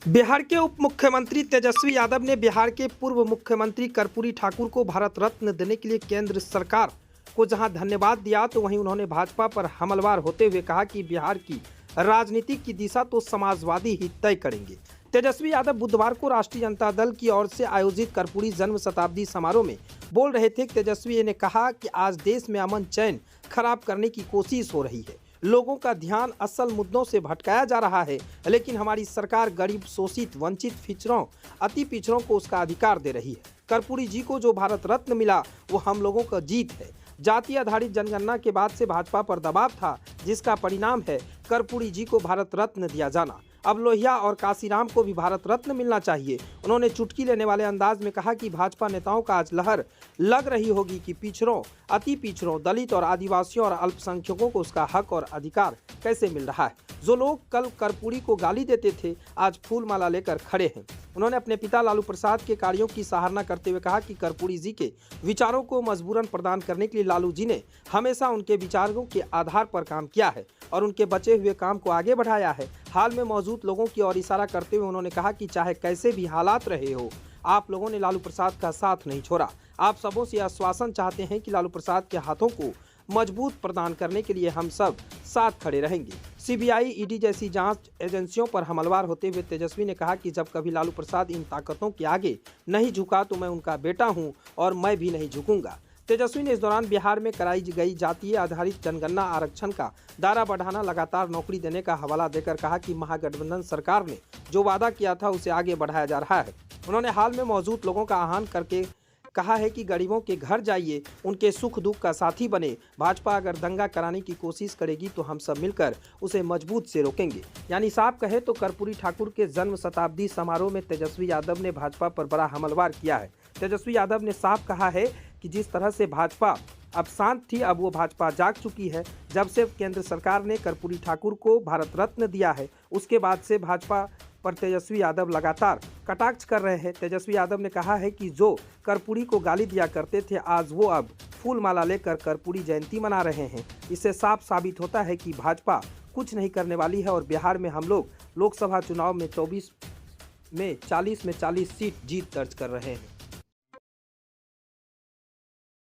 बिहार के उप मुख्यमंत्री तेजस्वी यादव ने बिहार के पूर्व मुख्यमंत्री कर्पूरी ठाकुर को भारत रत्न देने के लिए केंद्र सरकार को जहां धन्यवाद दिया, तो वहीं उन्होंने भाजपा पर हमलावर होते हुए कहा कि बिहार की राजनीति की दिशा तो समाजवादी ही तय करेंगे। तेजस्वी यादव बुधवार को राष्ट्रीय जनता दल की ओर से आयोजित कर्पूरी जन्म शताब्दी समारोह में बोल रहे थे। तेजस्वी ने कहा कि आज देश में अमन चैन खराब करने की कोशिश हो रही है, लोगों का ध्यान असल मुद्दों से भटकाया जा रहा है, लेकिन हमारी सरकार गरीब, शोषित, वंचित, पिछड़ों, अति पिछड़ों को उसका अधिकार दे रही है। कर्पूरी जी को जो भारत रत्न मिला वो हम लोगों का जीत है। जाति आधारित जनगणना के बाद से भाजपा पर दबाव था, जिसका परिणाम है कर्पूरी जी को भारत रत्न दिया जाना। अब लोहिया और काशीराम को भी भारत रत्न मिलना चाहिए। उन्होंने चुटकी लेने वाले अंदाज में कहा कि भाजपा नेताओं का आज लहर लग रही होगी कि पिछड़ों, अति पिछड़ों, दलित और आदिवासियों और अल्पसंख्यकों को उसका हक और अधिकार कैसे मिल रहा है। जो लोग कल कर्पूरी को गाली देते थे, आज फूल माला लेकर खड़े हैं। उन्होंने अपने पिता लालू प्रसाद के कार्यों की सराहना करते हुए कहा कि कर्पूरी जी के विचारों को मजबूरन प्रदान करने के लिए लालू जी ने हमेशा उनके विचारों के आधार पर काम किया है और उनके बचे हुए काम को आगे बढ़ाया है। हाल में मौजूद लोगों की ओर इशारा करते हुए उन्होंने कहा कि चाहे कैसे भी हालात रहे हो, आप लोगों ने लालू प्रसाद का साथ नहीं छोड़ा। आप सबों से आश्वासन चाहते हैं कि लालू प्रसाद के हाथों को मजबूत प्रदान करने के लिए हम सब साथ खड़े रहेंगे। सीबीआई, ईडी जैसी जांच एजेंसियों पर हमलावर होते हुए तेजस्वी ने कहा कि जब कभी लालू प्रसाद इन ताकतों के आगे नहीं झुका तो मैं उनका बेटा हूं और मैं भी नहीं झुकूंगा। तेजस्वी ने इस दौरान बिहार में कराई गई जातीय आधारित जनगणना, आरक्षण का दायरा बढ़ाना, लगातार नौकरी देने का हवाला देकर कहा कि महागठबंधन सरकार ने जो वादा किया था उसे आगे बढ़ाया जा रहा है। उन्होंने हाल में मौजूद लोगों का आह्वान करके कहा है कि गरीबों के घर जाइए, उनके सुख दुख का साथी बने। भाजपा अगर दंगा कराने की कोशिश करेगी तो हम सब मिलकर उसे मजबूत से रोकेंगे। यानी साफ कहे तो कर्पूरी ठाकुर के जन्म शताब्दी समारोह में तेजस्वी यादव ने भाजपा पर बड़ा हमलावर किया है। तेजस्वी यादव ने साफ कहा है कि जिस तरह से भाजपा अब शांत थी, अब वो भाजपा जाग चुकी है। जब से केंद्र सरकार ने कर्पूरी ठाकुर को भारत रत्न दिया है, उसके बाद से भाजपा पर तेजस्वी यादव लगातार कटाक्ष कर रहे हैं। तेजस्वी यादव ने कहा है कि जो कर्पूरी को गाली दिया करते थे, आज वो अब फूल माला लेकर कर्पूरी जयंती मना रहे हैं। इससे साफ साबित होता है कि भाजपा कुछ नहीं करने वाली है और बिहार में हम लोग लोकसभा चुनाव में 40 में 40 सीट जीत दर्ज कर रहे हैं।